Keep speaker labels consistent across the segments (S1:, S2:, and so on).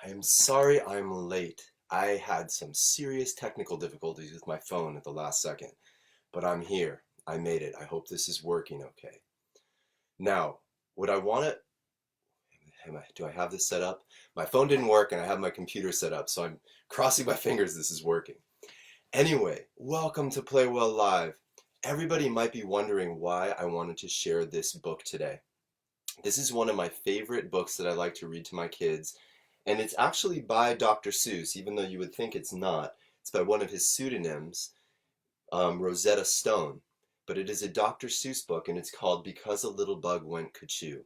S1: I am sorry I'm late. I had some serious technical difficulties with my phone at the last second, but I'm here. I made it. I hope this is working okay. Now, what I want to do I have this set up? My phone didn't work and I have my computer set up, so I'm crossing my fingers this is working. Anyway, welcome to Play Well Live. Everybody might be wondering why I wanted to share this book today. This is one of my favorite books that I like to read to my kids, and it's actually by Dr. Seuss, even though you would think it's not. It's by one of his pseudonyms, Rosetta Stone. But it is a Dr. Seuss book, and it's called Because a Little Bug Went Cuckoo.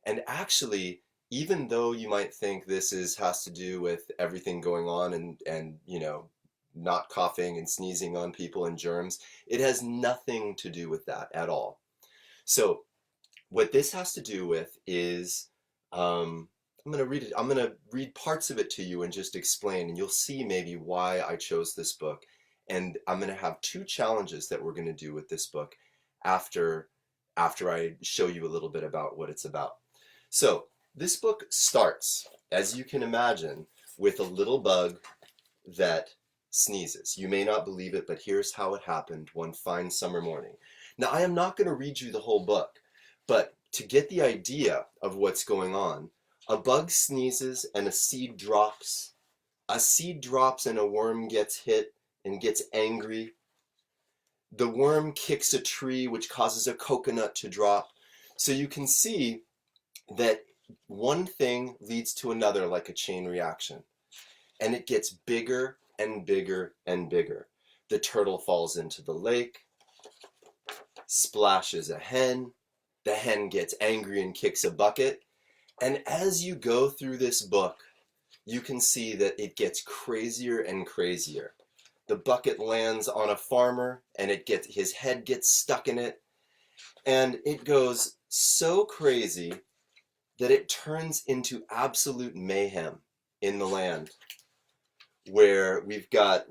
S1: And actually, even though you might think has to do with everything going on and not coughing and sneezing on people and germs, it has nothing to do with that at all. So what this has to do with is, I'm going to read it. I'm going to read parts of it to you and just explain, and you'll see maybe why I chose this book. And I'm going to have two challenges that we're going to do with this book after I show you a little bit about what it's about. So this book starts, as you can imagine, with a little bug that sneezes. You may not believe it, but here's how it happened one fine summer morning. Now, I am not going to read you the whole book, but to get the idea of what's going on, a bug sneezes and a seed drops. A seed drops and a worm gets hit and gets angry. The worm kicks a tree, which causes a coconut to drop. So you can see that one thing leads to another like a chain reaction. And it gets bigger and bigger and bigger. The turtle falls into the lake, splashes a hen. The hen gets angry and kicks a bucket. And as you go through this book, you can see that it gets crazier and crazier. The bucket lands on a farmer and his head gets stuck in it. And it goes so crazy that it turns into absolute mayhem in the land, where we've got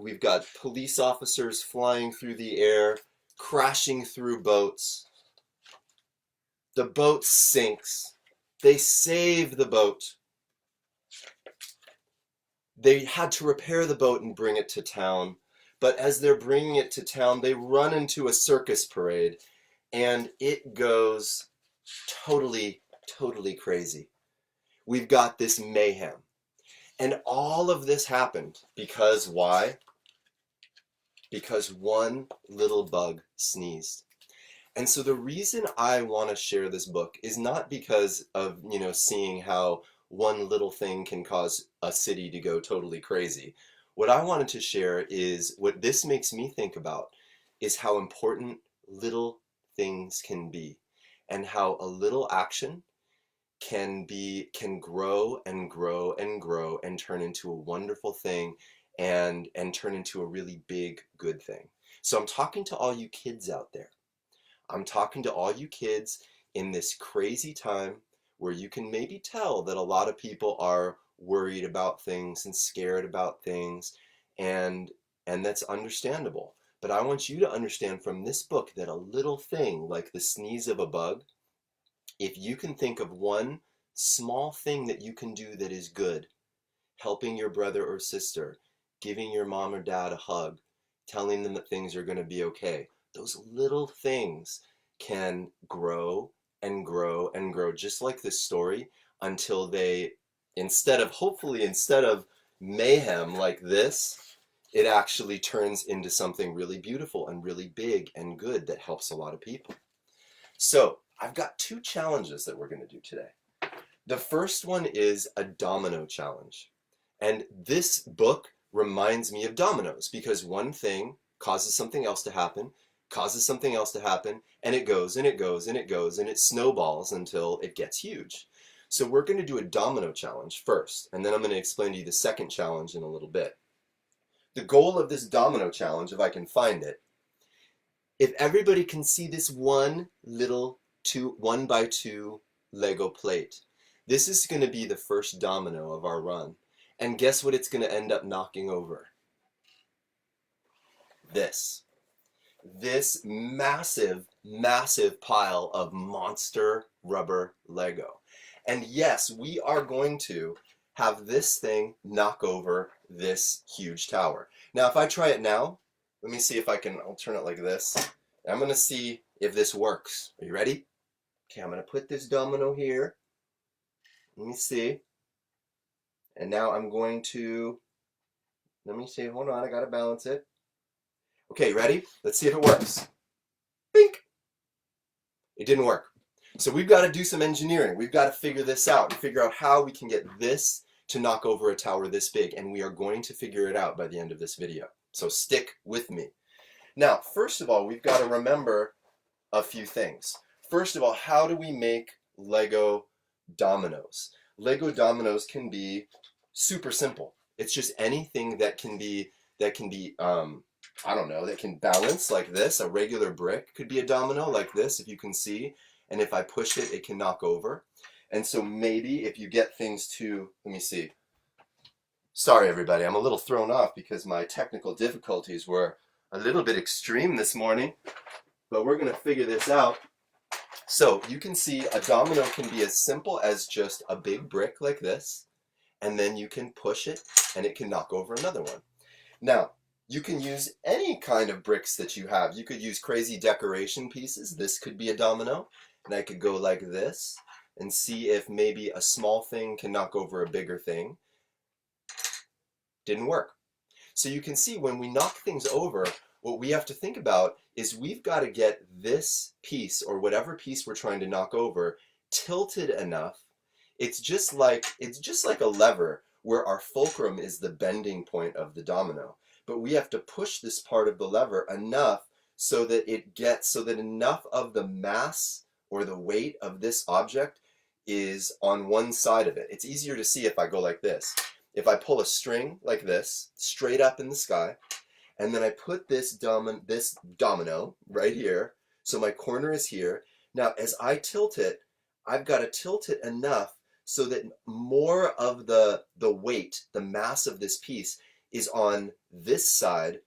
S1: police officers flying through the air, crashing through boats. The boat sinks. They save the boat. They had to repair the boat and bring it to town. But as they're bringing it to town, they run into a circus parade, and it goes totally, totally crazy. We've got this mayhem. And all of this happened because why? Because one little bug sneezed. And so the reason I want to share this book is not because of, seeing how one little thing can cause a city to go totally crazy. What I wanted to share is what this makes me think about is how important little things can be, and how a little action can grow and grow and grow and turn into a wonderful thing and turn into a really big good thing. So I'm talking to all you kids out there. I'm talking to all you kids in this crazy time where you can maybe tell that a lot of people are worried about things and scared about things, and that's understandable. But I want you to understand from this book that a little thing like the sneeze of a bug, if you can think of one small thing that you can do that is good, helping your brother or sister, giving your mom or dad a hug, telling them that things are going to be okay, those little things can grow and grow and grow, just like this story, until they, instead of mayhem like this, it actually turns into something really beautiful and really big and good that helps a lot of people. So I've got two challenges that we're going to do today. The first one is a domino challenge. And this book reminds me of dominoes because one thing causes something else to happen, causes something else to happen, and it goes and it goes and it goes and it snowballs until it gets huge. So we're going to do a domino challenge first, and then I'm going to explain to you the second challenge in a little bit. The goal of this domino challenge, if I can find it, if everybody can see this one little 1x2 Lego plate, this is going to be the first domino of our run. And guess what it's going to end up knocking over? This massive, massive pile of monster rubber Lego. And yes, we are going to have this thing knock over this huge tower. Now, if I try it now, let me see if I'll turn it like this. I'm going to see if this works. Are you ready? Okay, I'm going to put this domino here. Let me see. And now I'm going to, let me see, hold on, I got to balance it. Okay, ready? Let's see if it works. Bink! It didn't work. So we've got to do some engineering. We've got to figure this out and figure out how we can get this to knock over a tower this big, and we are going to figure it out by the end of this video. So stick with me. Now, first of all, we've got to remember a few things. First of all, how do we make Lego dominoes? Lego dominoes can be super simple. It's just anything that can be I don't know, that can balance like this. A regular brick could be a domino like this, if you can see. And if I push it, it can knock over. And so maybe if you get things to, let me see. Sorry, everybody, I'm a little thrown off because my technical difficulties were a little bit extreme this morning. But we're going to figure this out. So you can see a domino can be as simple as just a big brick like this. And then you can push it and it can knock over another one. Now, you can use any kind of bricks that you have. You could use crazy decoration pieces. This could be a domino. And I could go like this and see if maybe a small thing can knock over a bigger thing. Didn't work. So you can see when we knock things over, what we have to think about is we've got to get this piece or whatever piece we're trying to knock over tilted enough. It's just like a lever where our fulcrum is the bending point of the domino. But we have to push this part of the lever enough so that enough of the mass or the weight of this object is on one side of it. It's easier to see if I go like this. If I pull a string like this, straight up in the sky, and then I put this domino right here, so my corner is here. Now, as I tilt it, I've got to tilt it enough so that more of the weight, the mass of this piece, is on this side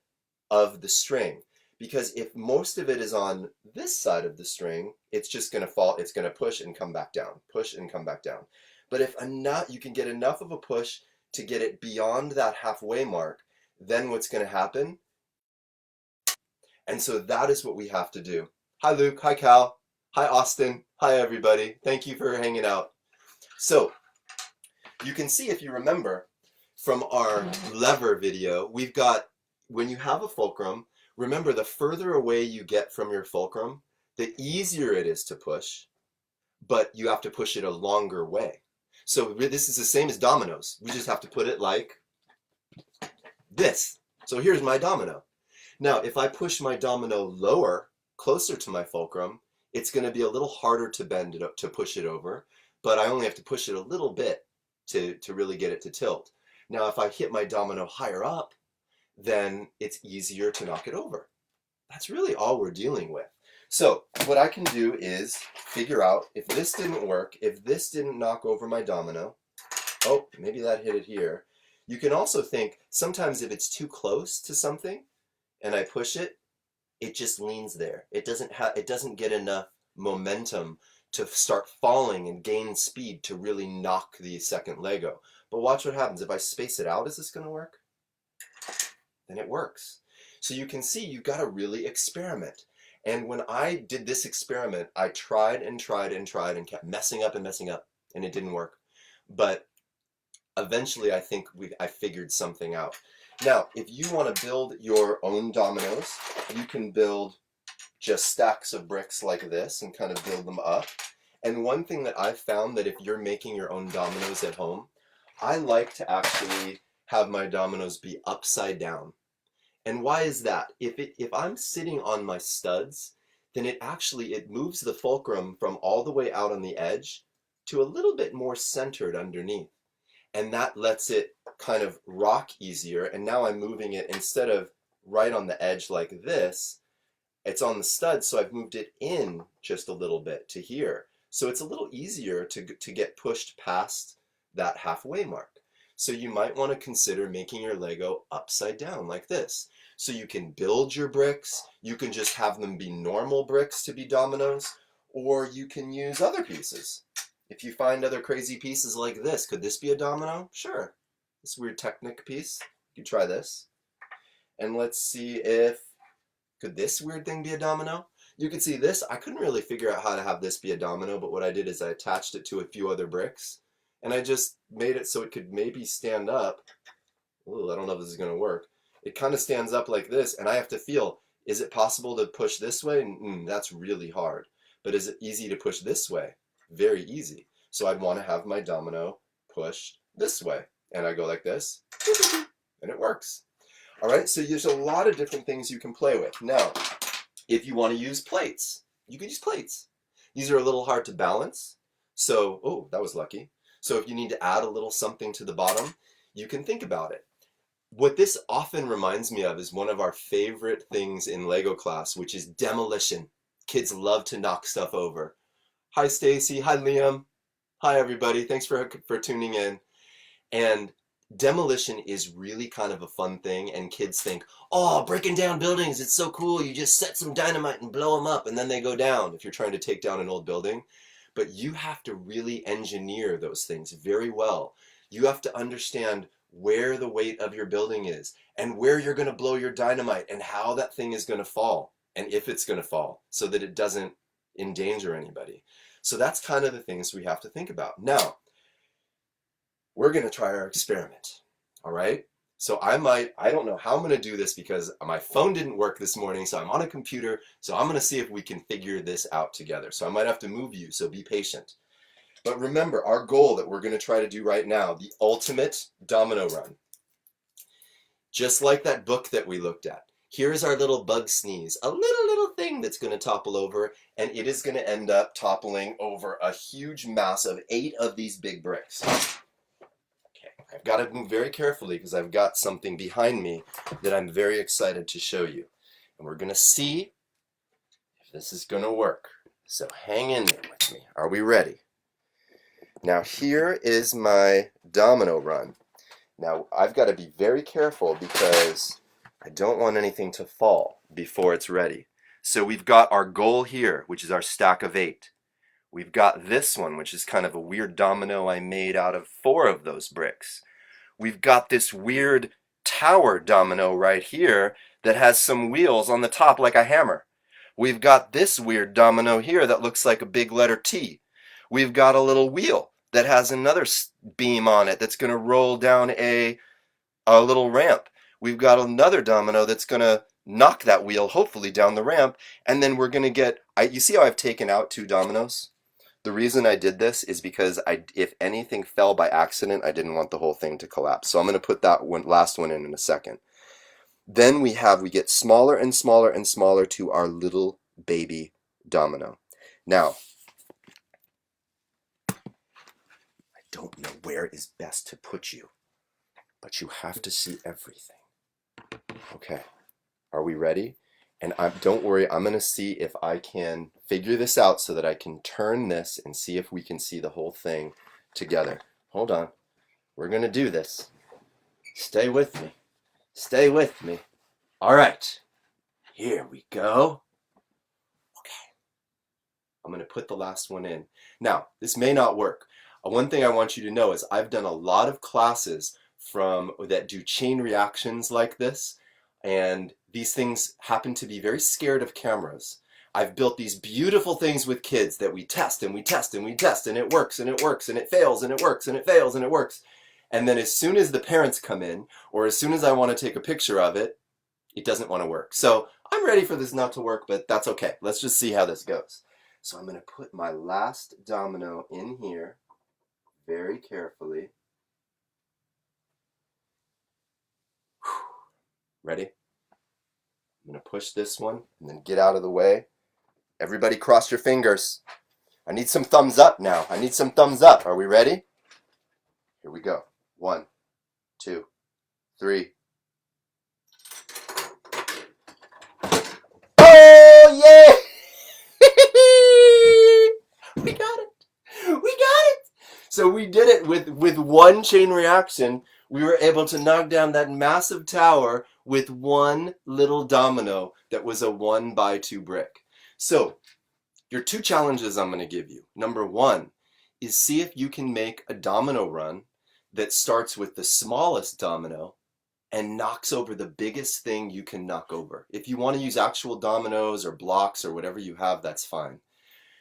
S1: of the string. Because if most of it is on this side of the string, it's just going to fall, it's going to push and come back down, push and come back down. But if you can get enough of a push to get it beyond that halfway mark, then what's going to happen? And so that is what we have to do. Hi Luke, hi Cal, hi Austin, hi everybody. Thank you for hanging out. So you can see, if you remember from our lever video, we've got, when you have a fulcrum, remember, the further away you get from your fulcrum, the easier it is to push, but you have to push it a longer way. So this is the same as dominoes. We just have to put it like this. So here's my domino. Now, if I push my domino lower, closer to my fulcrum, it's going to be a little harder to bend it up, to push it over, but I only have to push it a little bit to really get it to tilt. Now, if I hit my domino higher up, then it's easier to knock it over. That's really all we're dealing with. So what I can do is figure out, if this didn't work, if this didn't knock over my domino, oh, maybe that hit it here. You can also think, sometimes if it's too close to something and I push it, it just leans there. It doesn't get enough momentum to start falling and gain speed to really knock the second Lego. But watch what happens. If I space it out, is this going to work? Then it works. So you can see you've got to really experiment. And when I did this experiment, I tried and tried and tried and kept messing up, and it didn't work. But eventually I think I figured something out. Now, if you want to build your own dominoes, you can build just stacks of bricks like this and kind of build them up. And one thing that I've found, that if you're making your own dominoes at home, I like to actually have my dominoes be upside down. And why is that? If I'm sitting on my studs, then it moves the fulcrum from all the way out on the edge to a little bit more centered underneath. And that lets it kind of rock easier. And now I'm moving it, instead of right on the edge like this, it's on the stud, so I've moved it in just a little bit to here. So it's a little easier to get pushed past that halfway mark. So you might want to consider making your Lego upside down like this. So you can build your bricks, you can just have them be normal bricks to be dominoes, or you can use other pieces. If you find other crazy pieces like this, could this be a domino? Sure. This weird Technic piece. You could try this. And let's see if, could this weird thing be a domino? You can see this. I couldn't really figure out how to have this be a domino, but what I did is I attached it to a few other bricks, and I just made it so it could maybe stand up. Ooh, I don't know if this is going to work. It kind of stands up like this, and I have to feel, is it possible to push this way? That's really hard. But is it easy to push this way? Very easy. So I'd want to have my domino push this way. And I go like this, and it works. All right, so there's a lot of different things you can play with. Now, if you want to use plates, you can use plates. These are a little hard to balance. So, oh, that was lucky. So if you need to add a little something to the bottom, you can think about it. What this often reminds me of is one of our favorite things in Lego class, which is demolition. Kids love to knock stuff over. Hi, Stacy. Hi, Liam. Hi, everybody. Thanks for tuning in. And demolition is really kind of a fun thing, and kids think, oh, breaking down buildings, it's so cool. You just set some dynamite and blow them up, and then they go down if you're trying to take down an old building. But you have to really engineer those things very well. You have to understand where the weight of your building is, and where you're going to blow your dynamite, and how that thing is going to fall, and if it's going to fall, so that it doesn't endanger anybody. So that's kind of the things we have to think about. Now, we're going to try our experiment, all right? So I don't know how I'm going to do this because my phone didn't work this morning, so I'm on a computer, so I'm going to see if we can figure this out together. So I might have to move you, so be patient. But remember, our goal that we're going to try to do right now, the ultimate domino run. Just like that book that we looked at. Here is our little bug sneeze, a little thing that's going to topple over, and it is going to end up toppling over a huge mass of 8 of these big bricks. I've got to move very carefully because I've got something behind me that I'm very excited to show you. And we're going to see if this is going to work. So hang in there with me. Are we ready? Now here is my domino run. Now I've got to be very careful because I don't want anything to fall before it's ready. So we've got our goal here, which is our stack of 8. We've got this one, which is kind of a weird domino I made out of 4 of those bricks. We've got this weird tower domino right here that has some wheels on the top like a hammer. We've got this weird domino here that looks like a big letter T. We've got a little wheel that has another beam on it that's going to roll down a little ramp. We've got another domino that's going to knock that wheel hopefully down the ramp, and then we're going to get, you see how I've taken out 2 dominoes? The reason I did this is because if anything fell by accident, I didn't want the whole thing to collapse. So I'm going to put that last one in a second. Then we get smaller and smaller and smaller to our little baby domino. Now, I don't know where is best to put you, but you have to see everything. Okay, are we ready? And don't worry, I'm going to see if I can figure this out so that I can turn this and see if we can see the whole thing together. Hold on. We're going to do this. Stay with me. Stay with me. All right. Here we go. Okay. I'm going to put the last one in. Now, this may not work. One thing I want you to know is I've done a lot of classes that do chain reactions like this. And these things happen to be very scared of cameras. I've built these beautiful things with kids that we test and we test and we test, and it works and it works and it fails and it works and it fails and it works. And then as soon as the parents come in, or as soon as I want to take a picture of it, it doesn't want to work. So I'm ready for this not to work, but that's okay. Let's just see how this goes. So I'm going to put my last domino in here very carefully. Ready? I'm going to push this one and then get out of the way. Everybody cross your fingers. I need some thumbs up now. I need some thumbs up. Are we ready? Here we go. 1, 2, 3. Oh, yay! We got it. We got it. So we did it with one chain reaction. We were able to knock down that massive tower with one little domino that was a 1x2 brick. So, your 2 challenges I'm going to give you. Number 1 is see if you can make a domino run that starts with the smallest domino and knocks over the biggest thing you can knock over. If you want to use actual dominoes or blocks or whatever you have, that's fine.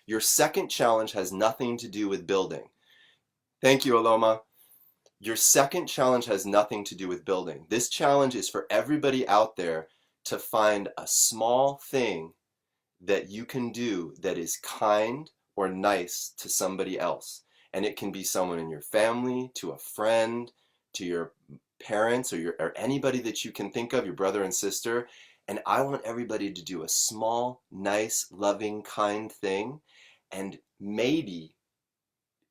S1: Your second challenge has nothing to do with building. Thank you, Aloma. Your second challenge has nothing to do with building. This challenge is for everybody out there to find a small thing that you can do that is kind or nice to somebody else. And it can be someone in your family, to a friend, to your parents, or anybody that you can think of, your brother and sister. And I want everybody to do a small, nice, loving, kind thing. And maybe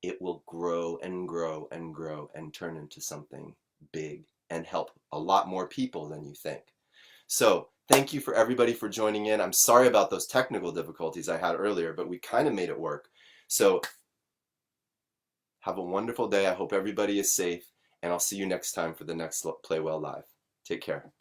S1: it will grow and grow and grow and turn into something big and help a lot more people than you think. So thank you for everybody for joining in. I'm sorry about those technical difficulties I had earlier, but we kind of made it work. So have a wonderful day. I hope everybody is safe, and I'll see you next time for the next Play Well Live. Take care.